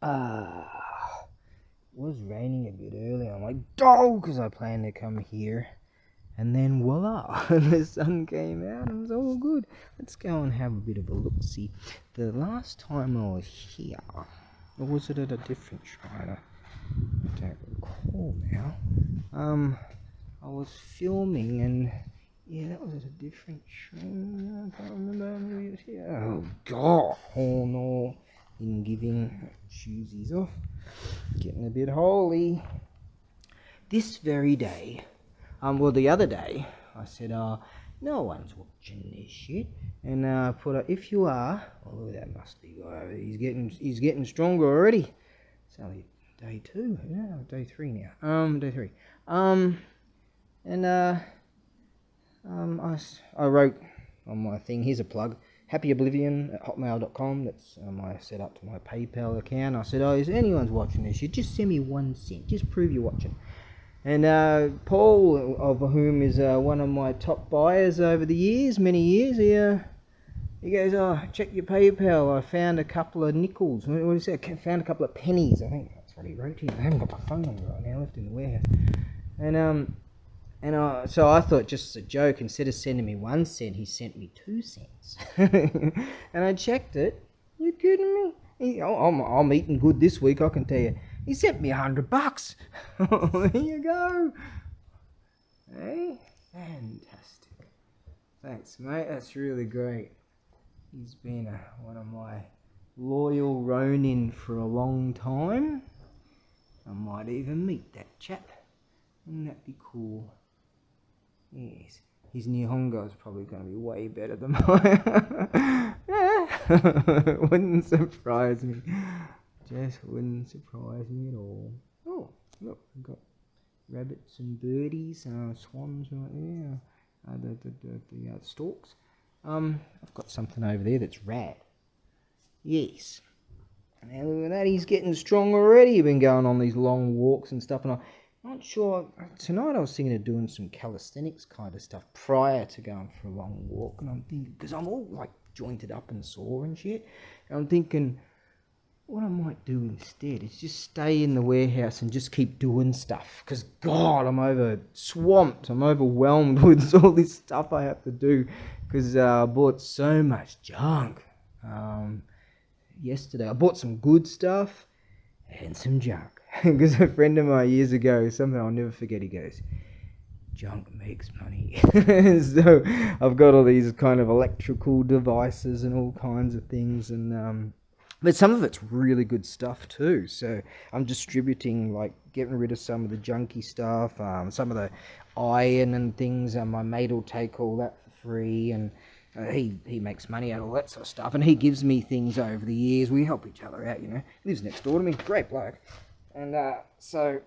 It was raining a bit earlier. I'm like, oh, because I planned to come here. And then voila, the sun came out and it was all good. Let's go and have a bit of a look-see. The last time I was here, or was it at a different shrine? I don't recall now. I was filming and yeah, that was at a different shrine. I can't remember. Maybe it was here. Oh god, oh no. In giving shoesies off. Getting a bit holy. This very day, well, the other day, I said, no one's watching this shit. And I put up, if you are, oh, that must be guy over there. He's getting stronger already. It's only day 2, yeah, day 3 now. Day 3. I wrote on my thing, here's a plug, happyoblivion@hotmail.com. That's my setup to my PayPal account. I said, if anyone's watching this shit, just send me 1 cent. Just prove you're watching. And Paul, of whom is one of my top buyers over the years, many years, he goes, check your PayPal. I found a couple of nickels. What is that? Found a couple of pennies. I think that's what he wrote here. I haven't got my phone number right now. I left it in the warehouse. So I thought, just as a joke, instead of sending me 1 cent, he sent me 2 cents. And I checked it. You kidding me? I'm eating good this week, I can tell you. He sent me $100. There you go. Hey, fantastic. Thanks, mate. That's really great. He's been one of my loyal Ronin for a long time. I might even meet that chap. Wouldn't that be cool? Yes. His Nihongo is probably going to be way better than mine. Wouldn't surprise me. Just wouldn't surprise me at all. Oh, look, I've got rabbits and birdies, swans right there, the storks. I've got something over there that's rad. Yes. Now look at that, he's getting strong already. He's been going on these long walks and stuff, and I'm not sure. Tonight I was thinking of doing some calisthenics kind of stuff prior to going for a long walk, and I'm thinking, because I'm all like jointed up and sore and shit, and I'm thinking, what I might do instead is just stay in the warehouse and just keep doing stuff. Because, God, I'm swamped. I'm overwhelmed with all this stuff I have to do. Because I bought so much junk. Yesterday, I bought some good stuff and some junk. Because a friend of mine years ago, something I'll never forget, he goes, junk makes money. So I've got all these kind of electrical devices and all kinds of things. And but some of it's really good stuff too. So I'm distributing, like getting rid of some of the junky stuff, some of the iron and things. My mate will take all that for free, and he makes money out of all that sort of stuff. And he gives me things over the years. We help each other out, you know. He lives next door to me, great bloke. And so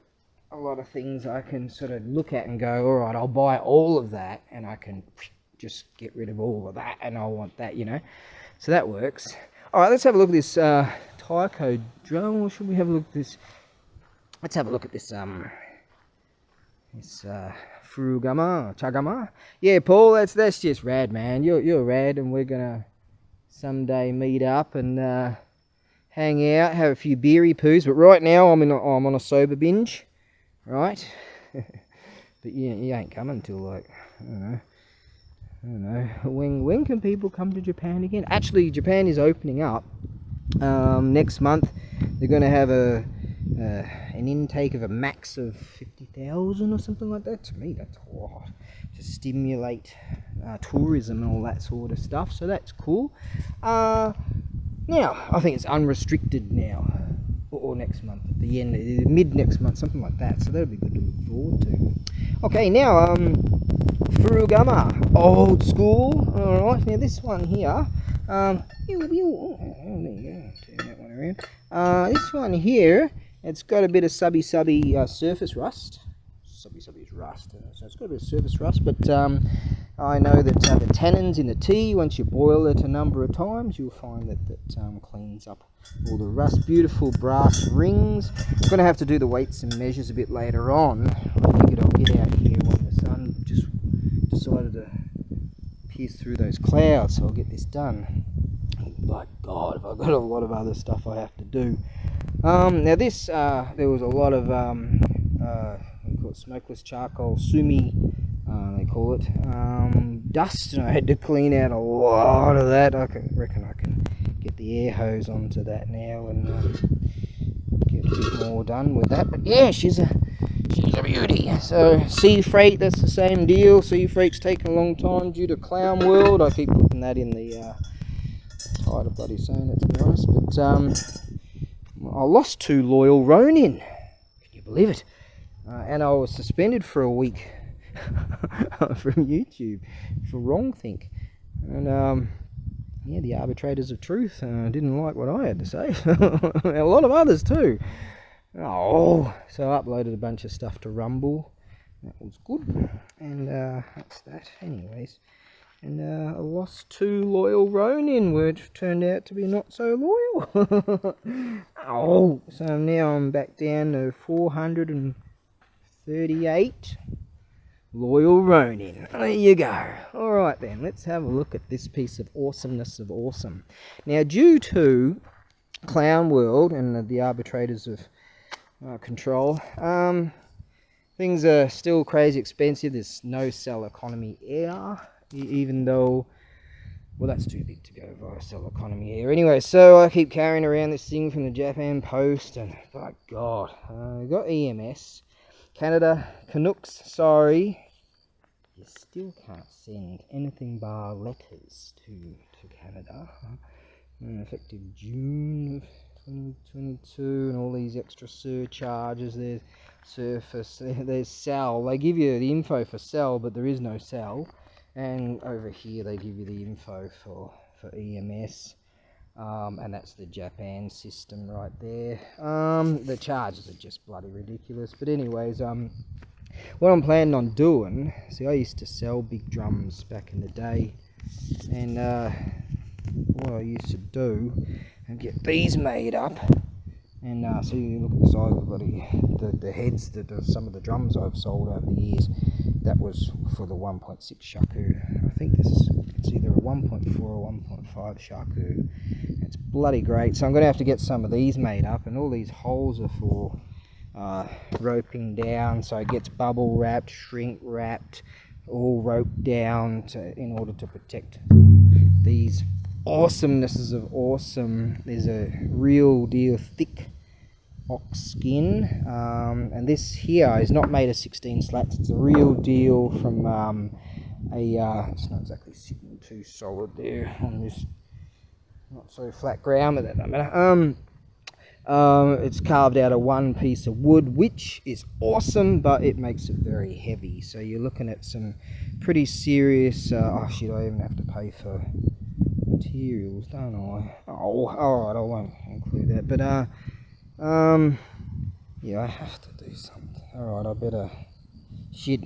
a lot of things I can sort of look at and go, all right, I'll buy all of that, and I can just get rid of all of that, and I want that, you know. So that works. All right, let's have a look at this Taiko Drum. Or should we have a look at this? Let's have a look at this Furugama, Chagama. Yeah, Paul, that's just rad, man. You're rad, and we're gonna someday meet up and hang out, have a few beery poos. But right now, I'm on a sober binge, right? But you ain't coming till like, I don't know. When can people come to Japan again? Actually, Japan is opening up next month. They're going to have an intake of a max of 50,000 or something like that. To me, that's a lot to stimulate tourism and all that sort of stuff. So that's cool. Now, I think it's unrestricted now, or next month, at the end, mid next month, something like that. So that'll be good to look forward to. Okay, now Furugama, old school. All right, now this one here. There you go. Turn that one around. This one here, it's got a bit of subby surface rust. Subby is rust, so it's got a bit of surface rust. But I know that the tannins in the tea, once you boil it a number of times, you'll find that cleans up all the rust. Beautiful brass rings. I'm going to have to do the weights and measures a bit later on. I figured I'll get out here when the sun just decided to pierce through those clouds, so I'll get this done. By God, I've got a lot of other stuff I have to do. Now this, there was a lot of we call it smokeless charcoal, sumi, they call it, dust, and I had to clean out a lot of that. Reckon I can get the air hose onto that now and get a bit more done with that. But yeah, she's a beauty. So sea freight, that's the same deal. Sea freight's taken a long time due to Clown World. I keep putting that in the tired of bloody saying it, to be honest. But I lost 2 loyal Ronin. Can you believe it? And I was suspended for a week from YouTube for wrongthink. And yeah, the arbitrators of truth didn't like what I had to say. A lot of others too. Oh, so I uploaded a bunch of stuff to Rumble. That was good. And that's that. Anyways. And I lost 2 loyal Ronin, which turned out to be not so loyal. Oh, so now I'm back down to 438 loyal Ronin. There you go. Alright then, let's have a look at this piece of awesomeness of awesome. Now, due to Clown World and the arbitrators of control, things are still crazy expensive. There's no cell economy air. Even though, well, that's too big to go via cell economy here. Anyway, so I keep carrying around this thing from the Japan Post, and by God, I got EMS. Canada, Canucks, sorry. You still can't send anything bar letters to Canada. Effective June of 2022, and all these extra surcharges. There's surface, there's cell. They give you the info for cell, but there is no cell. And over here they give you the info for EMS, and that's the Japan system right there. The charges are just bloody ridiculous. But anyways, what I'm planning on doing, see, I used to sell big drums back in the day, and what I used to do and get these made up. And so you look at the size of the heads that some of the drums I've sold over the years. That was for the 1.6 shaku. I think it's either a 1.4 or 1.5 shaku. It's bloody great. So I'm going to have to get some of these made up, and all these holes are for roping down, so it gets bubble wrapped, shrink wrapped, all roped down in order to protect these awesomenesses of awesome. There's a real deal thick ox skin, and this here is not made of 16 slats. It's a real deal from it's not exactly sitting too solid there on this not so flat ground, but that doesn't matter. It's carved out of one piece of wood, which is awesome, but it makes it very heavy. So you're looking at some pretty serious oh shit, I even have to pay for materials, don't I? Oh, alright, I won't include that. But yeah, I have to do something. Alright, I better shit.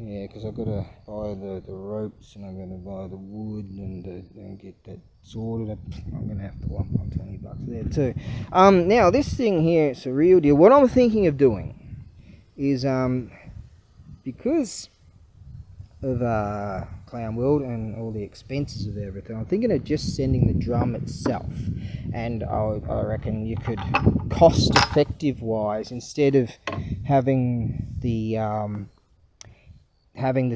Yeah, because I've got to buy the ropes, and I'm going to buy the wood and get that sorted. I'm going to have to lump on $20 there too. Now this thing here, it's a real deal. What I'm thinking of doing is because of Clown World and all the expenses of everything, I'm thinking of just sending the drum itself. And I reckon you could, cost effective wise, instead of having the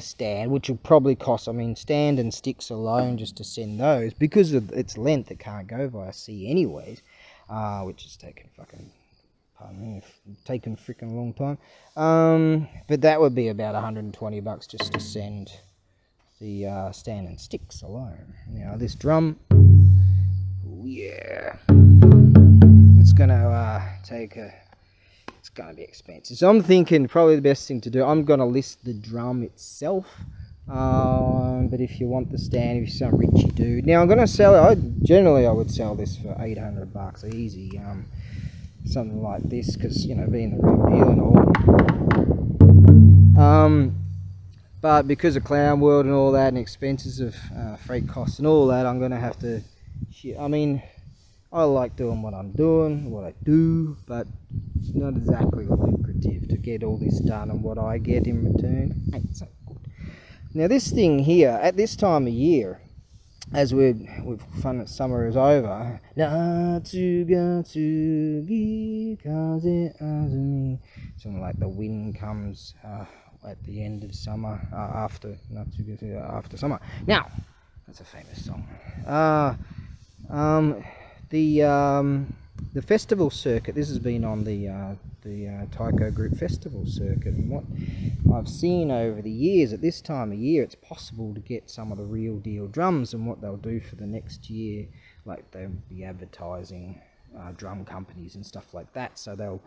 stand, which will probably cost, I mean, stand and sticks alone just to send those, because of its length, it can't go via sea anyways, which is taking fucking, pardon me, taking freaking long time. But that would be about $120 just to send the stand and sticks alone. Now this drum, oh yeah, it's gonna it's gonna be expensive. So I'm thinking probably the best thing to do, I'm gonna list the drum itself. But if you want the stand, if you're some richy dude, now I'm gonna sell it. I would sell this for $800 easy. Something like this, because, you know, being the real deal and all. But because of Clown World and all that, and expenses of freight costs and all that, I'm gonna have to. I mean, I like doing what I'm doing, what I do, but it's not exactly lucrative to get all this done, and what I get in return ain't so good. Now this thing here, at this time of year, as we've fun that summer is over, Natsuga tsugi kaze azumi, something like the wind comes at the end of summer, after summer. Now, that's a famous song. The festival circuit. This has been on the Taiko Group festival circuit, and what I've seen over the years, at this time of year, it's possible to get some of the real deal drums. And what they'll do for the next year, like they'll be advertising drum companies and stuff like that. So they'll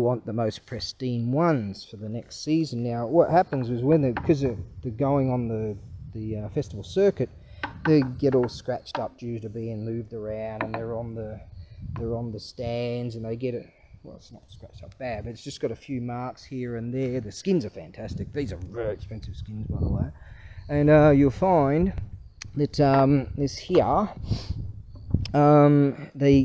want the most pristine ones for the next season. Now, what happens is because they're going on the festival circuit, they get all scratched up due to being moved around, and they're on the stands, and they get it. Well, it's not scratched up bad, but it's just got a few marks here and there. The skins are fantastic. These are very expensive skins, by the way. And you'll find that this here, they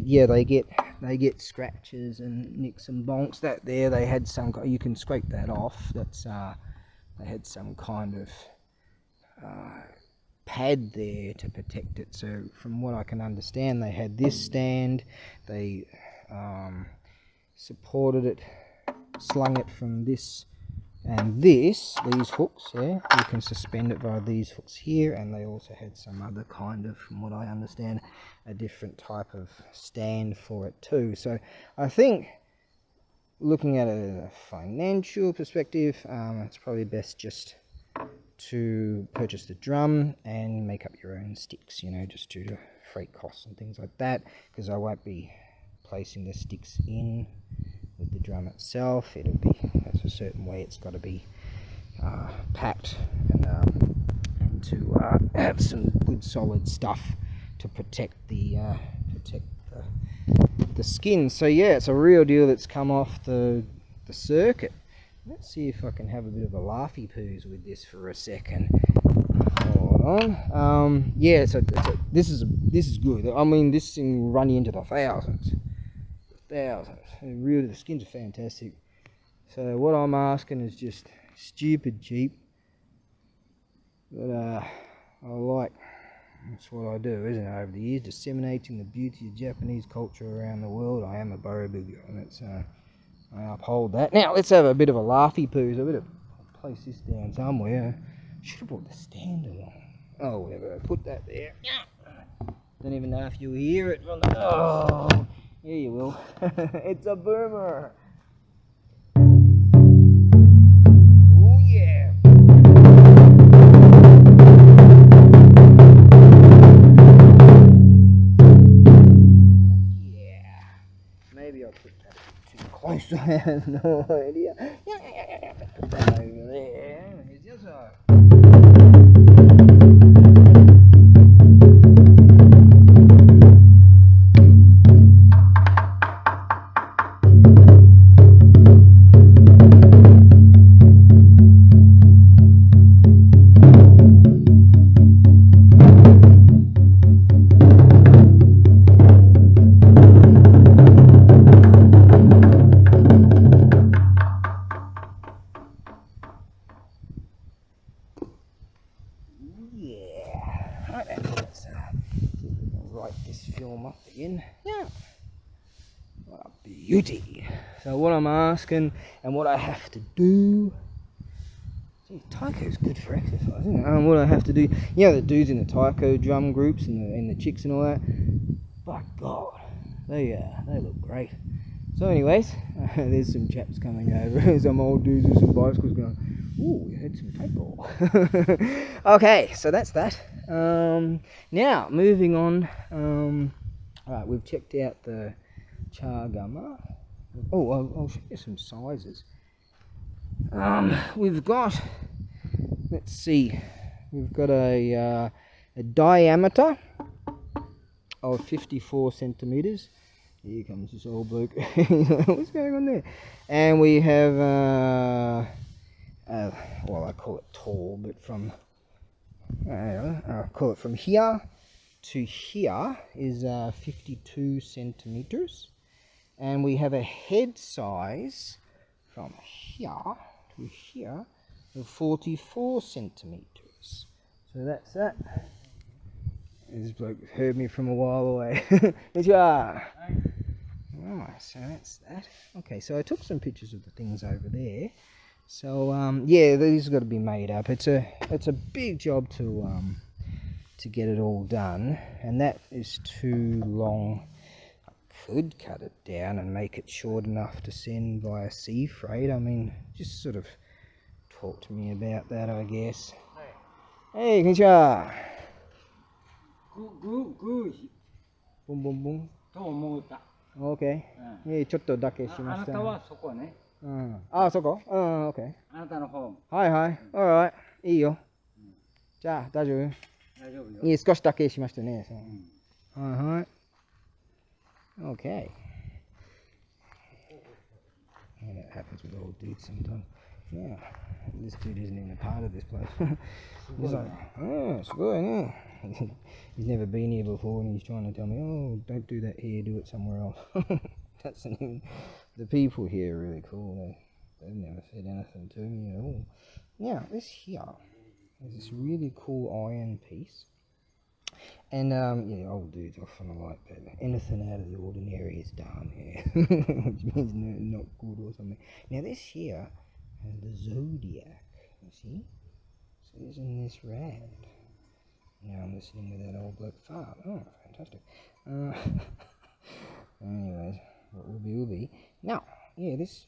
get scratches and nicks and bonks. That there, they had some. You can scrape that off. That's they had some kind of pad there to protect it. So from what I can understand, they had this stand, they supported it, slung it from this and these hooks. You can suspend it via these hooks here, and they also had some other kind of, from what I understand, a different type of stand for it too. So I think, looking at it at a financial perspective, it's probably best just to purchase the drum and make up your own sticks, just due to freight costs and things like that, because I won't be placing the sticks in with the drum itself. That's a certain way it's got to be packed, and to have some good solid stuff to protect the skin. So yeah, it's a real deal that's come off the circuit. Let's see if I can have a bit of a laughy poos with this for a second. Hold on. Yeah, this is good. I mean, this thing will run you into the thousands. Really, the skins are fantastic. So what I'm asking is just stupid cheap, but I like. That's what I do, isn't it? Over the years, disseminating the beauty of Japanese culture around the world. I am a ABAREBUGYO, and it's I uphold that. Now let's have a bit of a laughy poos. I better place this down somewhere. Should have brought the stand along. Oh, whatever. Put that there. Don't even know if you hear it. Oh, yeah, you will. It's a boomer. Oh yeah. Maybe I'll put that too close. I have no idea. Put that over there. Here's the other side. Beauty. So what I'm asking and what I have to do. Gee, Taiko's good for exercise, isn't it? What I have to do. The dudes in the Taiko drum groups and the chicks and all that. By God, they look great. So, anyways, there's some chaps coming over. Some old dudes with some bicycles going, "Ooh, we had some Taiko." Okay, so that's that. Now moving on. Alright, we've checked out the Chagama. Oh, I'll show you some sizes. We've got, let's see, we've got a diameter of 54 centimeters. Here comes this old bloke. What's going on there? And we have, well, I call it tall, but from, I call it from here to here is 52 centimeters, and we have a head size from here to here of 44 centimeters. So that's that. This bloke heard me from a while away. Konnichiwa. Right, so that's that. Okay, so I took some pictures of the things over there. So yeah, these have got to be made up. It's a big job to get it all done, and that is too long. I could cut it down and make it short enough to send via sea freight. I mean, just sort of talk to me about that, I guess. Hey, konnichiwa. Boom, boom, boom. と思った。Okay. ちょっとだけしました。あなたはそこね。あ、そこOK。あなたの方。はいはい。Alright。いいよ。じゃあ、大丈夫？大丈夫よ。いい、少しだけしましたね。はいはい。Okay. And that happens with old dudes sometimes. Yeah. This dude isn't even a part of this place. He's like, oh, すごいね. He's never been here before and he's trying to tell me, oh, don't do that here, do it somewhere else. That's the people here are really cool. They've never said anything to me at all. Now, this here is this really cool iron piece. And, yeah, old dudes often are like that. Anything out of the ordinary is done here. Which means not good or something. Now, this here has the zodiac, you see? So isn't this rad? Now I'm listening to that old bloke fart. Oh, fantastic. Anyways, what will be. Now, yeah, this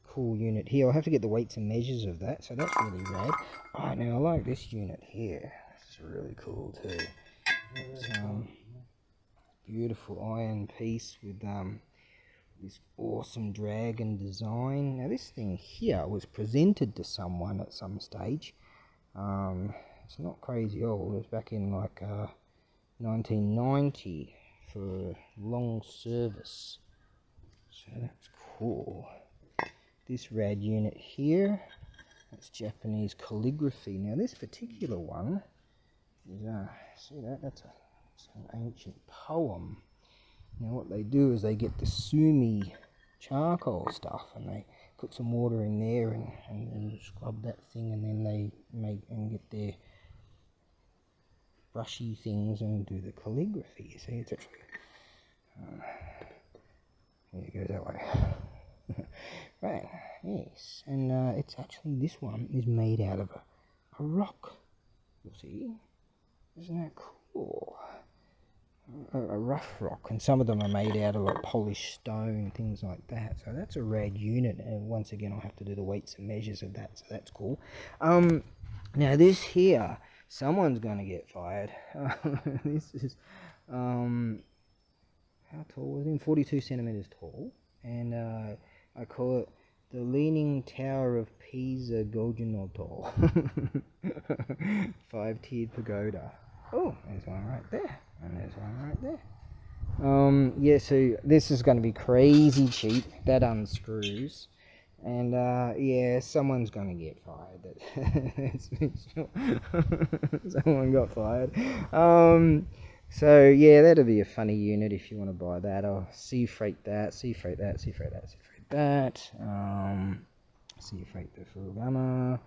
cool unit here, I'll have to get the weights and measures of that, so that's really rad. Alright, now I like this unit here. This is really cool too. It's beautiful iron piece with this awesome dragon design. Now this thing here was presented to someone at some stage. It's not crazy old. It was back in like 1990 for long service. So that's cool. This rad unit here, that's Japanese calligraphy. Now this particular one is, see that? That's an ancient poem. Now what they do is they get the sumi charcoal stuff and they put some water in there and scrub that thing, and then they make and get their brushy things and do the calligraphy. You see, it's actually there it goes that way. Right, yes, and it's actually, this one is made out of a rock. You'll see, isn't that cool? A rough rock, and some of them are made out of like polished stone, things like that. So that's a rad unit, and once again I'll have to do the weights and measures of that, so that's cool. Now this here, someone's gonna get fired. This is how tall was it? 42 centimeters tall, and I call it the Leaning Tower of Pisa Gojinoto. 5-tiered pagoda. Oh, there's one right there. And there's one right there. Yeah, so this is going to be crazy cheap. That unscrews. And, yeah, someone's going to get fired. Someone got fired. So, yeah, that'll be a funny unit if you want to buy that. I'll sea freight that, sea freight that, sea freight that, sea freight that. Sea freight the Furugama.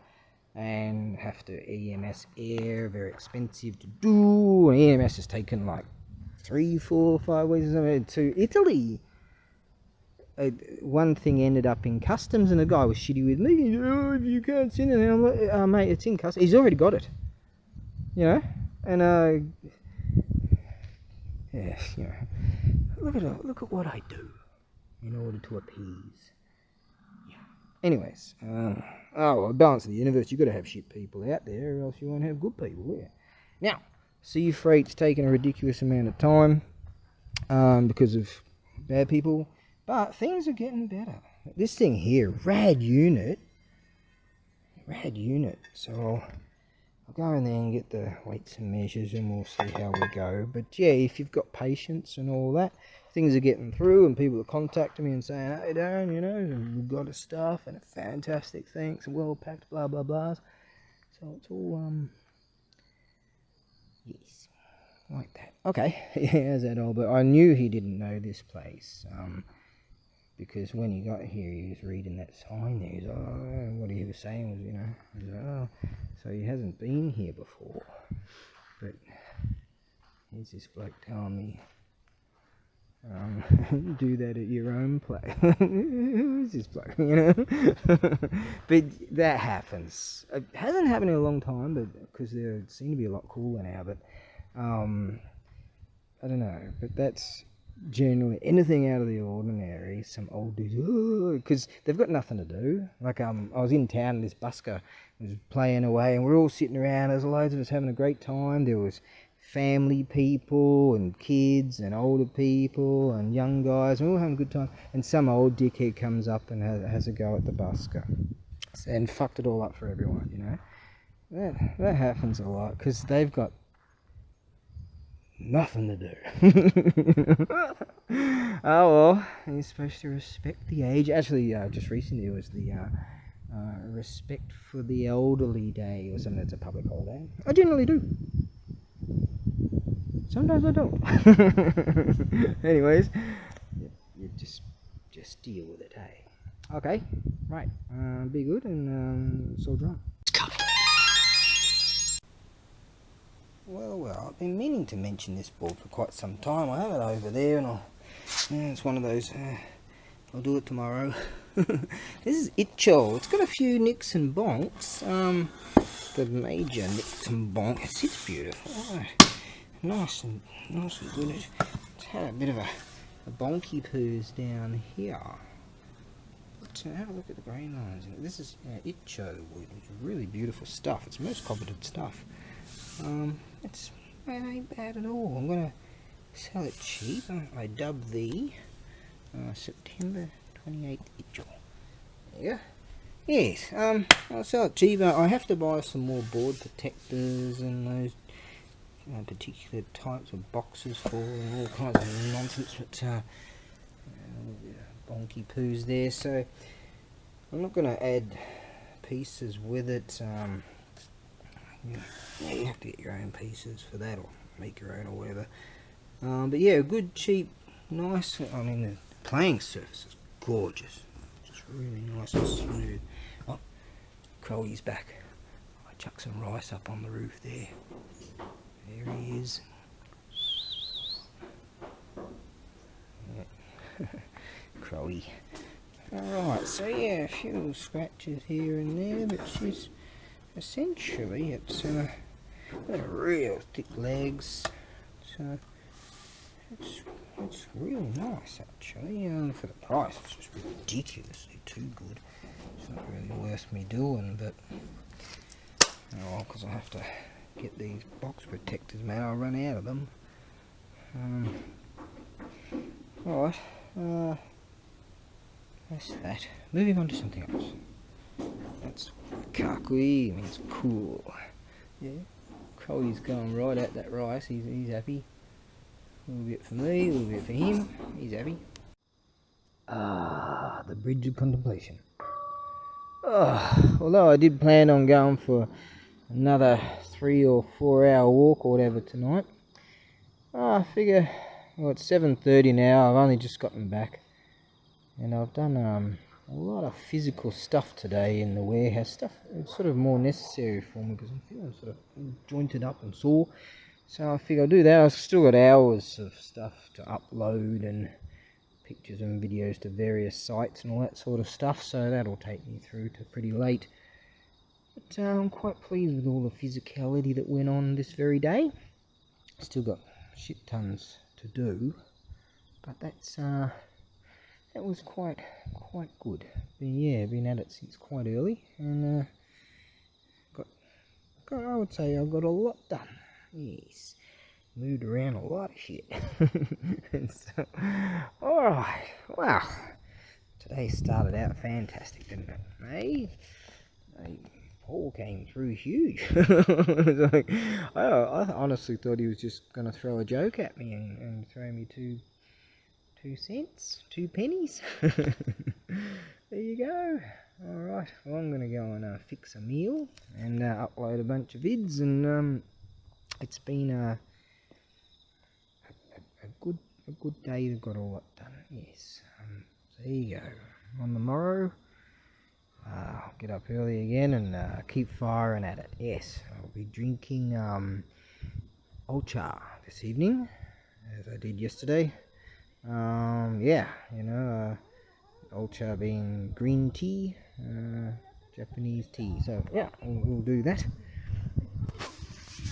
And have to EMS air, very expensive to do. And EMS has taken like 3, 4, 5 weeks or something to Italy. One thing ended up in customs, and the guy was shitty with me. Oh, if you can't send it, I'm like, mate, it's in customs. He's already got it, you know. And yes, you know, look at what I do in order to appease. Anyways, well, balance of the universe, you've got to have shit people out there, or else you won't have good people there. Now, sea freight's taken a ridiculous amount of time because of bad people, but things are getting better. This thing here, rad unit, so I'll go in there and get the weights and measures and we'll see how we go. But yeah, if you've got patience and all that, things are getting through and people are contacting me and saying, hey Darren, you know, we've got a stuff and a fantastic, thanks, and well packed, blah blah blah. So it's all yes, like that. Okay, yeah, as that all, but I knew he didn't know this place. Because when he got here, he was reading that sign there. He's like, oh, what he was saying was, you know, he's like, oh, so he hasn't been here before. But Here's this bloke telling me, do that at your own place. Who's this bloke, you know? But that happens. It hasn't happened in a long time, but because they seem to be a lot cooler now. But I don't know. But that's generally anything out of the ordinary. Some old dudes, because they've got nothing to do. Like I was in town and this busker was playing away, and we're all sitting around. There's loads of us having a great time. There was family people and kids and older people and young guys, and we're all having a good time. And some old dickhead comes up and has a go at the busker and fucked it all up for everyone, you know. That happens a lot because they've got nothing to do. Oh well, you're supposed to respect the age. Actually, just recently it was the Respect for the Elderly Day or something. That's a public holiday. I generally do. Sometimes I don't. Anyways, you just deal with it, hey? Okay, right. Be good and so drum. Well, I've been meaning to mention this board for quite some time. I have it over there, and it's one of those. I'll do it tomorrow. This is Itcho. It's got a few nicks and bonks. The major nicks and bonks. It sits beautiful. Oh, nice and good. It's had a bit of a bonky poos down here. But have a look at the grain lines. This is Itcho wood, which is really beautiful stuff. It's most coveted stuff. It ain't bad at all. I'm gonna sell it cheap. I dub the September 28th Itcho. Yeah. Yes. I'll sell it cheap. I have to buy some more board protectors and those particular types of boxes for and all kinds of nonsense. But bonky poos there. So I'm not gonna add pieces with it. Yeah, you have to get your own pieces for that, or make your own, or whatever. But yeah, good, cheap, nice. I mean, the playing surface is gorgeous, just really nice and smooth. Oh, Crowley's back. I chucked some rice up on the roof there. There he is. Yeah. Crowley. Alright, so yeah, a few scratches here and there, but she's essentially, it's got real thick legs, so it's really nice actually. For the price, it's just ridiculously too good. It's not really worth me doing, but oh well, because I have to get these box protectors, man. I'll run out of them. Alright, that's that. Moving on to something else. That's Kakui, means cool. Yeah, Crowley's going right at that rice. He's happy. A little bit for me, a little bit for him. He's happy. The bridge of contemplation. Although I did plan on going for another 3 or 4 hour walk or whatever tonight. I figure, well, it's 7:30 now. I've only just gotten back, and I've done a lot of physical stuff today in the warehouse. Stuff it's sort of more necessary for me because I'm feeling sort of jointed up and sore. So I figure I'll do that. I've still got hours of stuff to upload and pictures and videos to various sites and all that sort of stuff. So that'll take me through to pretty late. But I'm quite pleased with all the physicality that went on this very day. Still got shit tons to do, but that's that was quite good. Been at it since quite early, and I would say I got a lot done. Yes, moved around a lot of shit. And so, all right, wow, today started out fantastic, didn't it? Hey, Paul came through huge. Like, I honestly thought he was just going to throw a joke at me and throw me 2 cents, 2 pennies. There you go. Alright, well, I'm going to go and fix a meal and upload a bunch of vids, and it's been a good day. We've got all that done. Yes. So there you go. On the morrow, I'll get up early again and keep firing at it. Yes, I'll be drinking Ulcha this evening, as I did yesterday. Yeah, you know, Ulcha being green tea, Japanese tea. So yeah, we'll do that.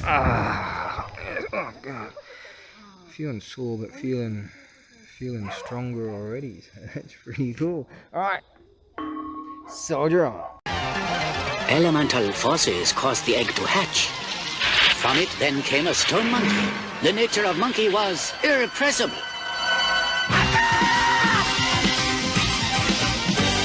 Oh god, feeling sore but feeling stronger already. So that's pretty cool. All right, soldier on. Elemental forces caused the egg to hatch. From it then came a stone monkey. The nature of monkey was irrepressible.